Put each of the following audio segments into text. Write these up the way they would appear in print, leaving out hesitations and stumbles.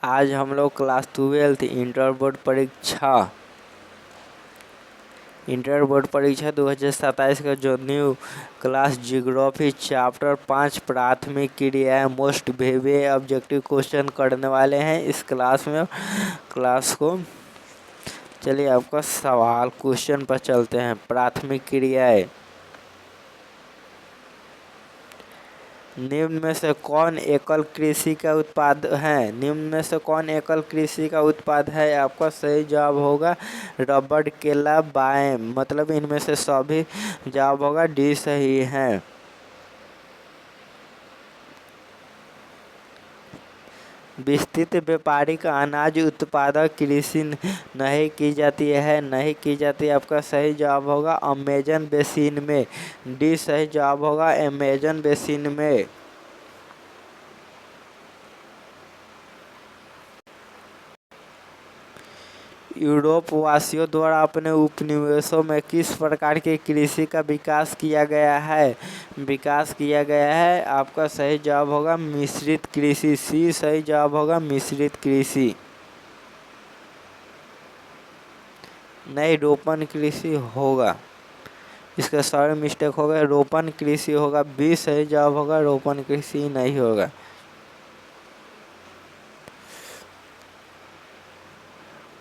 आज हम लोग क्लास 12 इंटर बोर्ड परीक्षा 2027 का जो न्यू क्लास जियोग्राफी चैप्टर 5 प्राथमिक क्रियाएं मोस्ट वेरिएबल ऑब्जेक्टिव क्वेश्चन करने वाले हैं इस क्लास को। चलिए आपका सवाल क्वेश्चन पर चलते हैं। प्राथमिक क्रियाएं, निम्न में से कौन एकल कृषि का उत्पाद है? निम्न में से कौन एकल कृषि का उत्पाद है? आपका सही जवाब होगा रबड़, केला, बाएं, मतलब इनमें से सभी जवाब होगा डी सही है। विस्तृत व्यापारिक अनाज उत्पादक कृषि नहीं की जाती है। आपका सही जवाब होगा अमेजन बेसिन में, डी सही जवाब होगा अमेजन बेसिन में। यूरोप वासियों द्वारा अपने उपनिवेशों में किस प्रकार की कृषि का विकास किया गया है? आपका सही जवाब होगा मिश्रित कृषि, सी सही जवाब होगा मिश्रित कृषि। नहीं, रोपण कृषि होगा, इसका सारे मिस्टेक हो गया, रोपण कृषि होगा, बी सही जवाब होगा रोपण कृषि नहीं होगा।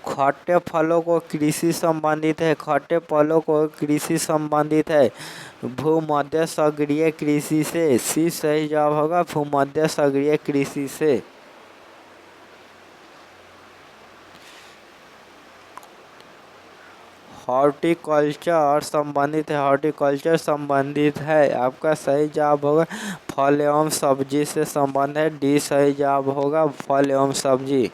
खट्टे फलों को कृषि संबंधित है भूमध्यसागरीय कृषि से, सी सही जवाब होगा भूमध्यसागरीय कृषि से। हॉर्टिकल्चर संबंधित है, आपका सही जवाब होगा फल एवं सब्जी से संबंध है, डी सही जवाब होगा फल एवं सब्जी।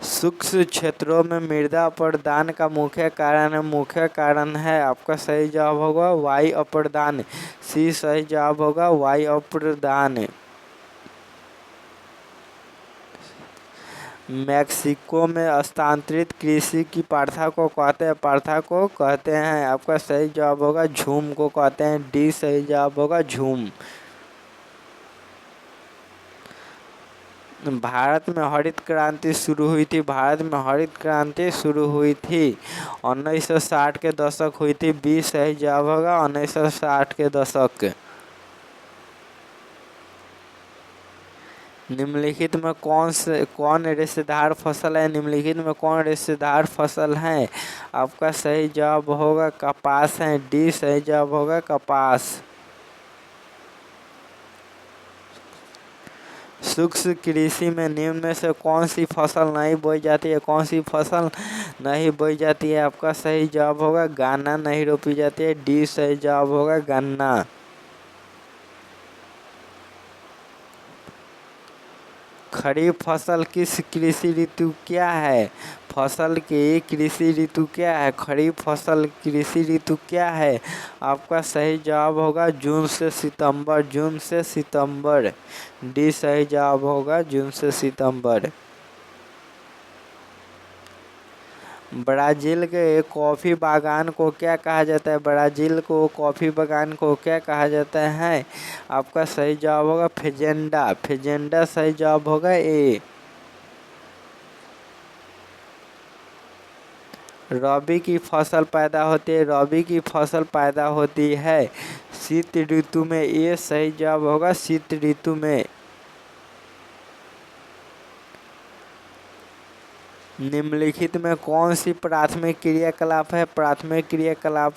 सूक्ष्म क्षेत्रों में मृदा अपर्दन का मुख्य कारण है, आपका सही जवाब होगा वायु अपर्दन, सी सही जवाब होगा वायु अपर्दन। मैक्सिको में स्थानांतरित कृषि की प्रथा को कहते हैं, आपका सही जवाब होगा झूम को कहते हैं, डी सही जवाब होगा झूम। भारत में हरित क्रांति शुरू हुई थी 1960 के दशक हुई थी, बी सही जवाब होगा 1960 के दशक। निम्नलिखित में कौन रेशेदार फसल है? आपका सही जवाब होगा कपास है, डी सही जवाब होगा कपास। सूक्ष्म कृषि में निम्न में से कौन सी फसल नहीं बोई जाती है? आपका सही जवाब होगा गन्ना नहीं रोपी जाती है, डी सही जवाब होगा गन्ना। खरीफ फसल किस कृषि ऋतु क्या है? खरीफ फसल कृषि ऋतु क्या है? आपका सही जवाब होगा जून से सितंबर, डी सही जवाब होगा जून से सितंबर। ब्राज़ील के कॉफी बागान को क्या कहा जाता है? आपका सही जवाब होगा फेजेंडा सही जवाब होगा ए। रबी की फसल पैदा होती है शीत ऋतु में, ये सही जवाब होगा शीत ऋतु में। निम्नलिखित में कौन सी प्राथमिक क्रियाकलाप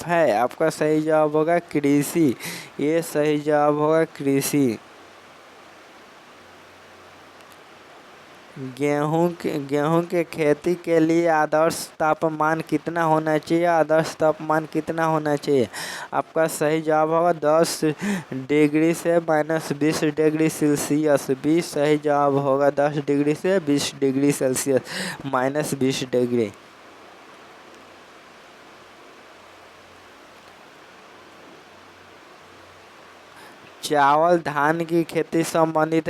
है? आपका सही जवाब होगा कृषि, ये सही जवाब होगा कृषि। गेहूं के खेती के लिए आदर्श तापमान कितना होना चाहिए? आपका सही जवाब होगा 10 डिग्री से -20 डिग्री सेल्सियस, बी सही जवाब होगा 10 डिग्री से 20 डिग्री सेल्सियस -20 डिग्री। चावल धान की खेती संबंधित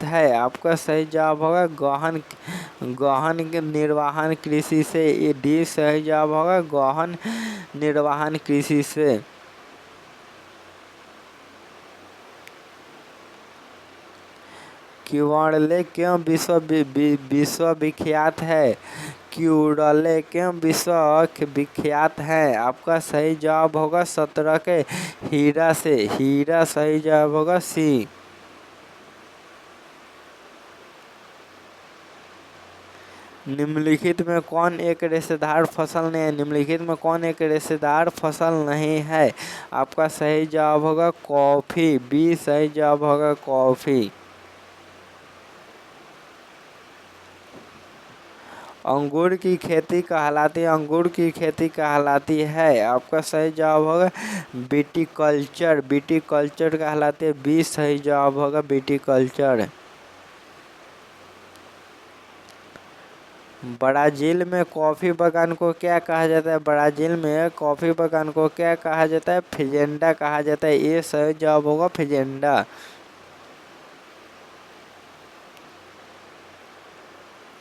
है, आपका सही जवाब होगा गहन निर्वहन कृषि से, ये डी सही जवाब होगा गहन निर्वहन कृषि से। क्यूडले क्यों विश्वविख्यात है? क्यूडले क्यों विश्वविख्यात है? आपका सही जवाब होगा 17 के हीरा से। हीरा सही जवाब होगा सी। निम्नलिखित में कौन एक रेशेदार फसल नहीं है? निम्नलिखित में कौन एक रेशेदार फसल नहीं है? आपका सही जवाब होगा कॉफी। बी सही जवाब होगा कॉफी। अंगूर की खेती कहलाती है, अंगूर की खेती कहलाती है। आपका सही जवाब होगा विटीकल्चर। विटीकल्चर कहलाती है। बी सही जवाब होगा विटीकल्चर। ब्राजील में कॉफी बागान को क्या कहा जाता है? ब्राजील में कॉफी बागान को क्या कहा जाता है? फेजेंडा कहा जाता है। ये सही जवाब होगा फेजेंडा।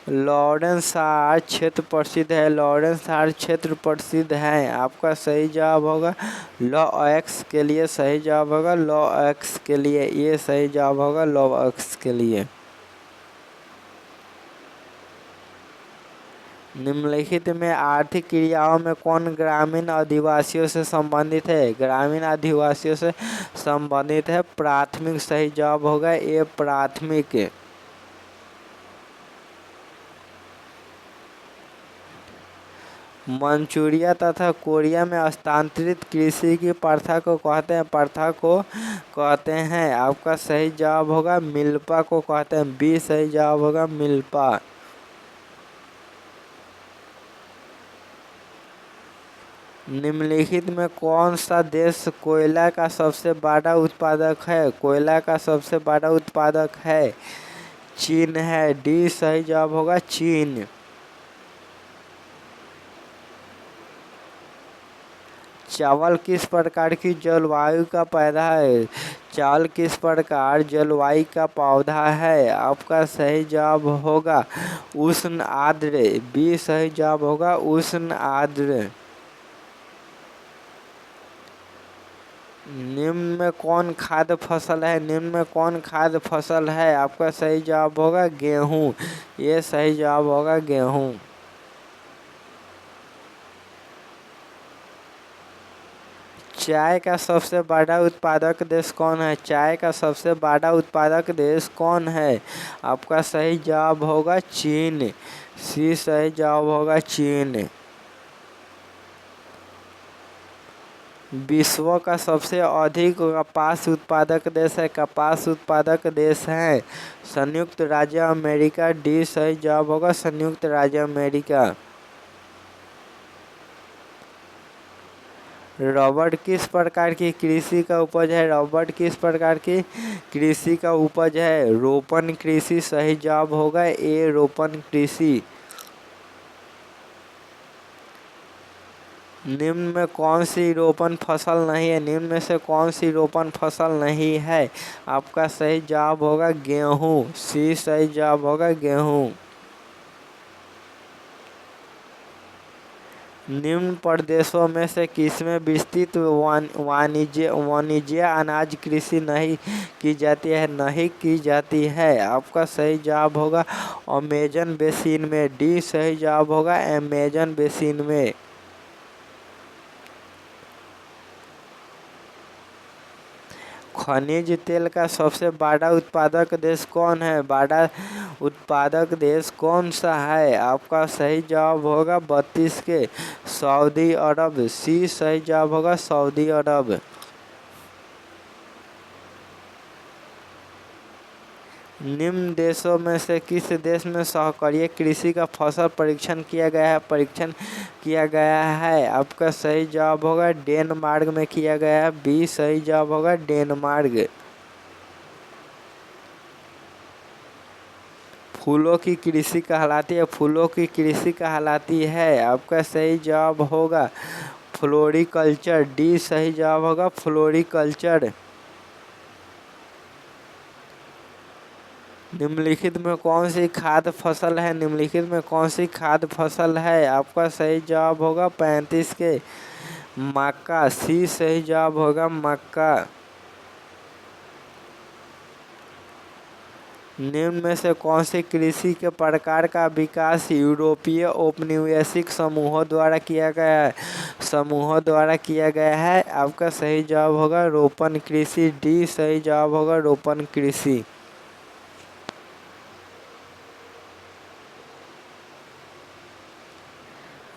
लॉरेंस सार क्षेत्र प्रसिद्ध है। लॉरेंस सार क्षेत्र प्रसिद्ध है। आपका सही जवाब होगा लॉ एक्स के लिए। सही जवाब होगा लॉ एक्स के लिए। ये सही जवाब होगा लॉ एक्स के लिए। निम्नलिखित में आर्थिक क्रियाओं में कौन ग्रामीण आदिवासियों से संबंधित है? ग्रामीण आदिवासियों से संबंधित है प्राथमिक। सही जवाब होगा ये प्राथमिक। मंचूरिया तथा कोरिया में स्थानांतरित कृषि की प्रथा को कहते हैं। प्रथा को कहते हैं। आपका सही जवाब होगा मिल्पा को कहते हैं। बी सही जवाब होगा मिल्पा। निम्नलिखित में कौन सा देश कोयला का सबसे बड़ा उत्पादक है? कोयला का सबसे बड़ा उत्पादक है चीन है। डी सही जवाब होगा चीन। चावल किस प्रकार की जलवायु का पौधा है? चावल किस प्रकार जलवायु का पौधा है? आपका सही जवाब होगा उष्ण आर्द्र। बी सही जवाब होगा उष्ण आर्द्र। निम्न में कौन खाद्य फसल है? निम्न में कौन खाद्य फसल है? आपका सही जवाब होगा गेहूँ। ये सही जवाब होगा गेहूँ। चाय का सबसे बड़ा उत्पादक देश कौन है? चाय का सबसे बड़ा उत्पादक देश कौन है? आपका सही जवाब होगा चीन। सी सही जवाब होगा चीन। विश्व का सबसे अधिक कपास उत्पादक देश है। कपास उत्पादक देश है संयुक्त राज्य अमेरिका। डी सही जवाब होगा संयुक्त राज्य अमेरिका। रबड़ किस प्रकार की कृषि का उपज है? रबड़ किस प्रकार की कृषि का उपज है? रोपण कृषि। सही जवाब होगा ए रोपण कृषि। निम्न में कौन सी रोपण फसल नहीं है? निम्न में से कौन सी रोपण फसल नहीं है? आपका सही जवाब होगा गेहूँ। सी सही जवाब होगा गेहूँ। निम्न प्रदेशों में से किसमें विस्तृत वाणिज्य अनाज कृषि नहीं की जाती है? नहीं की जाती है। आपका सही जवाब होगा अमेजन बेसिन में। डी सही जवाब होगा अमेजन बेसिन में। खनिज तेल का सबसे बड़ा उत्पादक देश कौन है? बड़ा उत्पादक देश कौन सा है? आपका सही जवाब होगा 32 के सऊदी अरब। सी सही जवाब होगा सऊदी अरब। निम्न देशों में से किस देश में सहकार्य कृषि का फसल परीक्षण किया गया है? परीक्षण किया गया है। आपका सही जवाब होगा डेनमार्क में किया गया है। बी सही जवाब होगा डेनमार्क। फूलों की कृषि कहलाती है। फूलों की कृषि कहलाती है। आपका सही जवाब होगा फ्लोरिकल्चर। डी सही जवाब होगा फ्लोरिकल्चर। निम्नलिखित में कौन सी खाद्य फसल है? निम्नलिखित में कौन सी खाद्य फसल है? आपका सही जवाब होगा 35 के मक्का। सी सही जवाब होगा मक्का। निम्न में से कौन सी कृषि के प्रकार का विकास यूरोपीय औपनिवेशिक समूहों द्वारा किया गया है? आपका सही जवाब होगा रोपण कृषि। डी सही जवाब होगा रोपण कृषि।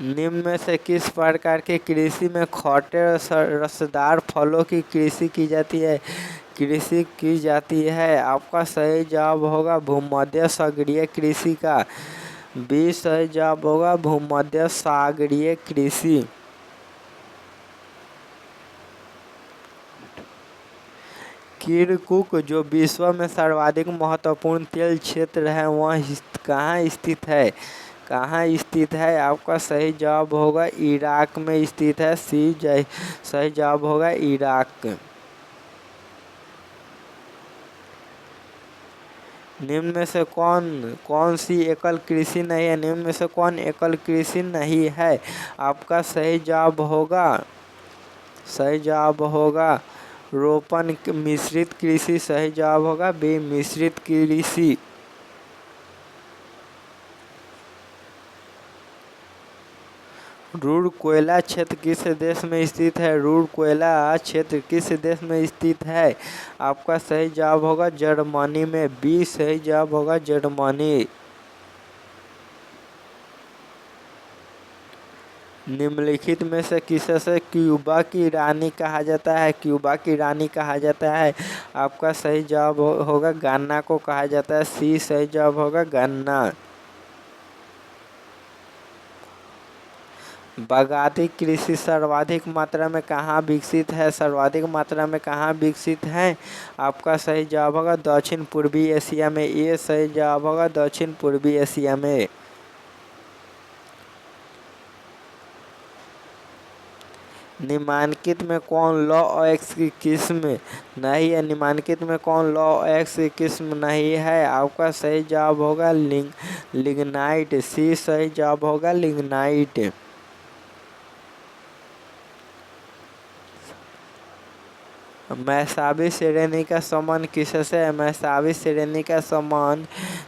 निम्न में से किस प्रकार की कृषि में खौटे रसदार फलों की कृषि की जाती है? आपका सही जवाब होगा भूमध्य सागरीय कृषि का। बी सही जवाब होगा भूमध्य सागरीय कृषि। किरकुक जो विश्व में सर्वाधिक महत्वपूर्ण तेल क्षेत्र है वह कहाँ स्थित है? आपका सही जवाब होगा इराक में स्थित है। सी सही जवाब होगा इराक। निम्न में से कौन सी एकल कृषि नहीं है? निम्न में से कौन एकल कृषि नहीं है? आपका सही जवाब होगा रोपण मिश्रित कृषि। सही जवाब होगा बी मिश्रित कृषि। रूरकेला क्षेत्र किस देश में स्थित है? रूरकेला क्षेत्र किस देश में स्थित है? आपका सही जवाब होगा जर्मनी में। बी सही जवाब होगा जर्मनी। निम्नलिखित में से किससे क्यूबा की रानी कहा जाता है? क्यूबा की रानी कहा जाता है। आपका सही जवाब होगा गन्ना को कहा जाता है। सी सही जवाब होगा गन्ना। बागायती कृषि सर्वाधिक मात्रा में कहाँ विकसित है? आपका सही जवाब होगा दक्षिण पूर्वी एशिया में। ये सही जवाब होगा दक्षिण पूर्वी एशिया में। निम्नलिखित में कौन लौह-अयस्क की किस्म नहीं है? निम्नलिखित में कौन लौह-अयस्क की किस्म नहीं है? आपका सही जवाब होगा लिग्नाइट। सी सही जवाब होगा लिग्नाइट। मैसाबी श्रेणी का संबंध किससे है? मैसाबी श्रेणी का संबंध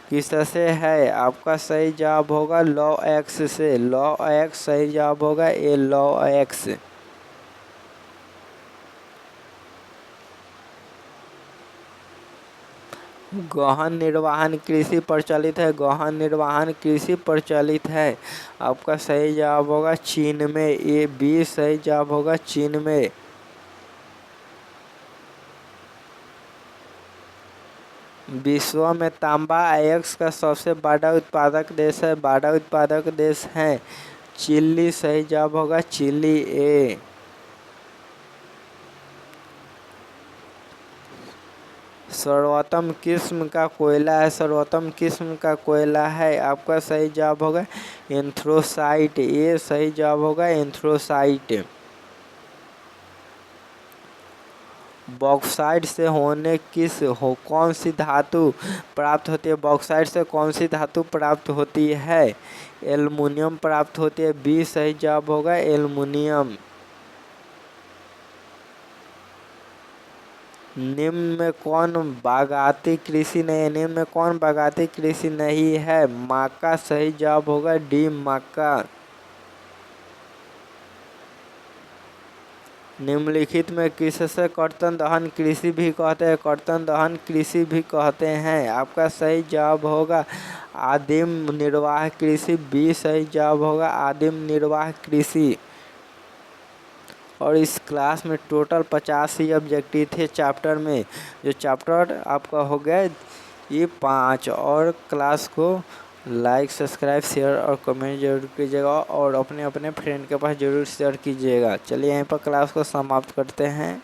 किससे है? आपका सही जवाब होगा लौह-अयस्क से। लौह-अयस्क सही जवाब होगा ए लौह-अयस्क। गहन निर्वहन कृषि प्रचलित है। गहन निर्वहन कृषि प्रचलित है। आपका सही जवाब होगा चीन में। ए बी सही जवाब होगा चीन में। विश्व में तांबा अयस्क का सबसे बड़ा उत्पादक देश है चिली। सही जवाब होगा चिली ए। सर्वोत्तम किस्म का कोयला है। आपका सही जवाब होगा एंथ्रोसाइट। ये सही जवाब होगा एंथ्रोसाइट। बॉक्साइट से कौन सी धातु प्राप्त होती है? बॉक्साइट से कौन सी धातु प्राप्त होती है? एल्युमिनियम प्राप्त होती है। बी सही जवाब होगा एल्युमिनियम। निम्न में कौन बागायती कृषि नहीं है? मक्का सही जवाब होगा डी मक्का। निम्नलिखित में किससे कर्तन दहन कृषि भी कहते हैं? आपका सही जवाब होगा आदिम निर्वाह कृषि। बी सही जवाब होगा आदिम निर्वाह कृषि। और इस क्लास में टोटल 50 ही ऑब्जेक्टिव थे चैप्टर में। जो चैप्टर आपका हो गया ये 5। और क्लास को लाइक सब्सक्राइब शेयर और कमेंट जरूर कीजिएगा और अपने फ्रेंड के पास जरूर शेयर कीजिएगा। चलिए यहीं पर क्लास को समाप्त करते हैं।